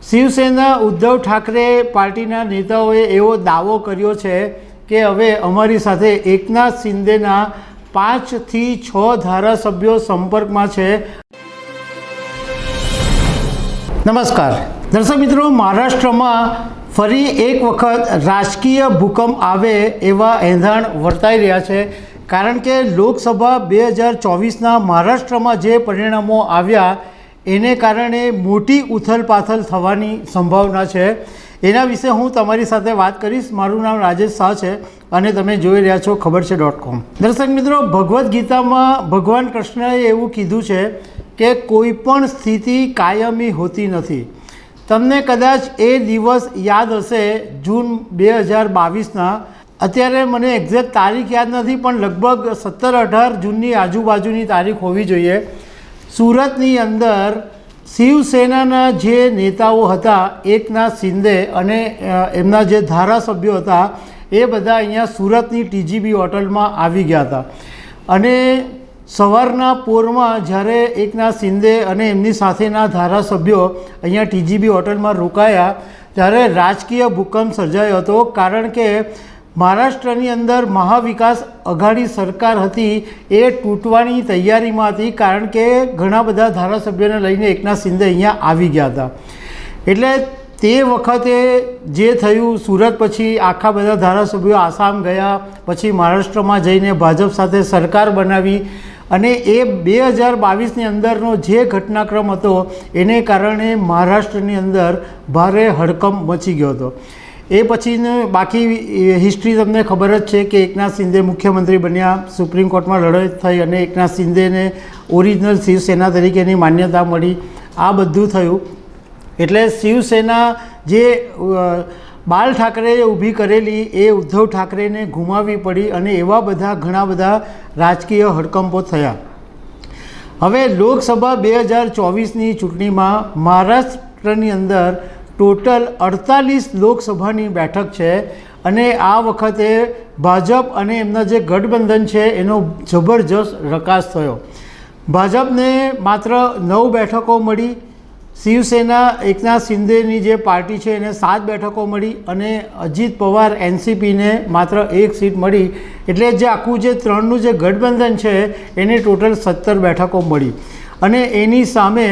શિવસેના ઉદ્ધવ ઠાકરે પાર્ટીના નેતાઓએ એવો દાવો કર્યો છે કે હવે અમારી સાથે એકનાથ શિંદેના 5 થી 6 ધારાસભ્યો સંપર્કમાં છે। નમસ્કાર દર્શક મિત્રો, મહારાષ્ટ્રમાં ફરી એક વખત રાજકીય ભૂકંપ આવે એવા એંધાણ વર્તાઈ રહ્યા છે, કારણ કે લોકસભા 2024ના મહારાષ્ટ્રમાં જે પરિણામો આવ્યા એને કારણે મોટી ઉથલપાથલ થવાની સંભાવના છે। એના વિશે હું તમારી સાથે વાત કરીશ। મારું નામ રાજેશ શાહ છે અને તમે જોઈ રહ્યા છો ખબર છે.com। દર્શક મિત્રો, ભગવદ્ ગીતામાં ભગવાન કૃષ્ણએ એવું કીધું છે કે કોઈ પણ સ્થિતિ કાયમી હોતી નથી। તમને કદાચ એ દિવસ યાદ હશે, જૂન 2022ના, અત્યારે મને એક્ઝેક્ટ તારીખ યાદ નથી પણ લગભગ 17-18 જૂનની આજુબાજુની તારીખ હોવી જોઈએ। સુરતની અંદર શિવસેનાના જે નેતાઓ હતા, એકનાથ શિંદે અને એમના જે ધારાસભ્યો હતા, એ બધા અહીંયા સુરતની TGB હોટલમાં આવી ગયા હતા અને સવારના પોરમાં જ્યારે એકનાથ શિંદે અને એમની સાથેના ધારાસભ્યો અહીંયા TGB હોટલમાં રોકાયા ત્યારે રાજકીય ભૂકંપ સર્જાયો હતો, કારણ કે મહારાષ્ટ્રની અંદર મહાવિકાસ અઘાડી સરકાર હતી એ તૂટવાની તૈયારીમાં હતી, કારણ કે ઘણા બધા ધારાસભ્યોને લઈને એકનાથ શિંદે અહીંયા આવી ગયા હતા। એટલે તે વખતે જે થયું, સુરત પછી આખા બધા ધારાસભ્યો આસામ ગયા, પછી મહારાષ્ટ્રમાં જઈને ભાજપ સાથે સરકાર બનાવી અને એ 2022ની અંદરનો જે ઘટનાક્રમ હતો એને કારણે મહારાષ્ટ્રની અંદર ભારે હડકંપ મચી ગયો હતો। એ પછીની બાકી હિસ્ટ્રી તમને ખબર જ છે કે એકનાથ શિંદે મુખ્યમંત્રી બન્યા, સુપ્રીમ કોર્ટમાં લડત થઈ અને એકનાથ શિંદેને ઓરિજિનલ શિવસેના તરીકેની માન્યતા મળી। આ બધું થયું એટલે શિવસેના જે બાલ ઠાકરેએ ઊભી કરેલી એ ઉદ્ધવ ઠાકરેને ગુમાવવી પડી અને એવા બધા ઘણા બધા રાજકીય હડકંપો થયા। હવે લોકસભા 2024ની ચૂંટણીમાં મહારાષ્ટ્રની અંદર ટોટલ 48 લોકસભાની બેઠક છે અને આ વખતે ભાજપ અને એમના જે ગઠબંધન છે એનો જબરજસ્ત રકાસ થયો। ભાજપને માત્ર 9 બેઠકો મળી, શિવસેના એકનાથ શિંદેની જે પાર્ટી છે એને 7 બેઠકો મળી અને અજીત પવાર NCPને માત્ર 1 સીટ મળી। એટલે જે આખું જે 3નું જે ગઠબંધન છે એને ટોટલ 17 બેઠકો મળી અને એની સામે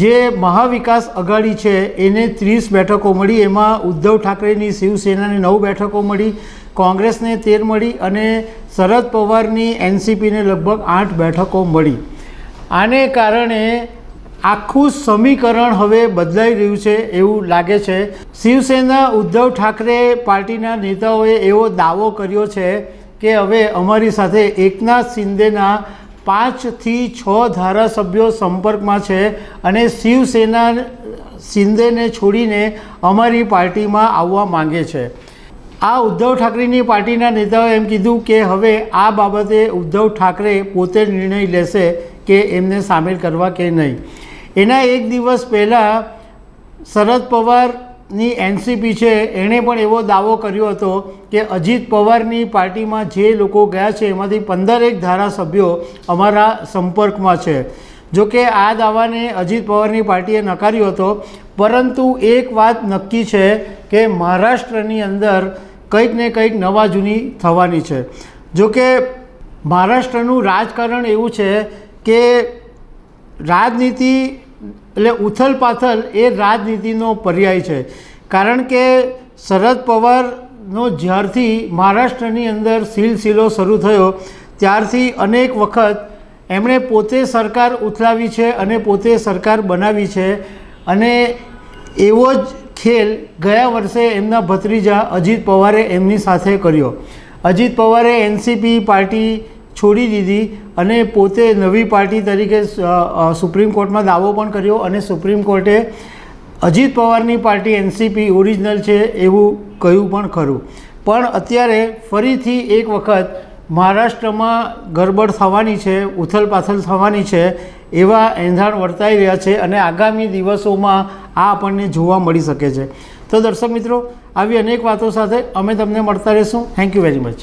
જે મહાવિકાસ અઘાડી છે એને 30 બેઠકો મળી। એમાં ઉદ્ધવ ઠાકરેની શિવસેનાને 9 બેઠકો મળી, કોંગ્રેસને 13 મળી અને શરદ પવારની NCPને લગભગ 8 બેઠકો મળી। આને કારણે આખું સમીકરણ હવે બદલાઈ રહ્યું છે એવું લાગે છે। શિવસેના ઉદ્ધવ ઠાકરે પાર્ટીના નેતાઓએ એવો દાવો કર્યો છે કે હવે અમારી સાથે એકનાથ શિંદેના 5 થી 6 ધારાસભ્યો સંપર્કમાં છે અને શિવસેના શિંદેને છોડીને અમારી પાર્ટીમાં આવવા માંગે છે। આ ઉદ્ધવ ઠાકરેની પાર્ટીના નેતાઓએ એમ કીધું કે હવે આ બાબતે ઉદ્ધવ ઠાકરે પોતે નિર્ણય લેશે કે એમને સામેલ કરવા કે નહીં। એના એક દિવસ પહેલાં શરદ પવારની NCP છે એણે પણ એવો દાવો કર્યો હતો કે અજીત પવારની પાર્ટીમાં જે લોકો ગયા છે એમાંથી 15 ધારાસભ્યો અમારા સંપર્કમાં છે। જોકે આ દાવાને અજીત પવારની પાર્ટીએ નકાર્યો હતો, પરંતુ એક વાત નક્કી છે કે મહારાષ્ટ્રની અંદર કંઈક ને કંઈક નવા જૂની થવાની છે। જોકે મહારાષ્ટ્રનું રાજકારણ એવું છે કે રાજનીતિ એટલે ઉથલપાથલ એ રાજનીતિનો પર્યાય છે, કારણ કે શરદ પવારનો જ્યારથી મહારાષ્ટ્રની અંદર સિલસિલો શરૂ થયો ત્યારથી અનેક વખત એમણે પોતે સરકાર ઉથલાવી છે અને પોતે સરકાર બનાવી છે અને એવો જ ખેલ ગયા વર્ષે એમના ભત્રીજા અજીત પવારે એમની સાથે કર્યો। અજીત પવારે NCP પાર્ટી છોડી દીધી અને પોતે નવી પાર્ટી તરીકે સુપ્રીમ કોર્ટમાં દાવો પણ કર્યો અને સુપ્રીમ કોર્ટે અજીત પવારની પાર્ટી NCP ઓરિજિનલ છે એવું કહ્યું પણ ખરું। પણ અત્યારે ફરીથી એક વખત મહારાષ્ટ્રમાં ગરબડ થવાની છે, ઉથલપાથલ થવાની છે એવા એંધાણ વર્તાઈ રહ્યા છે અને આગામી દિવસોમાં આ આપણને જોવા મળી શકે છે। તો દર્શક મિત્રો, આવી અનેક વાતો સાથે અમે તમને મળતા રહીશું। Thank you very much.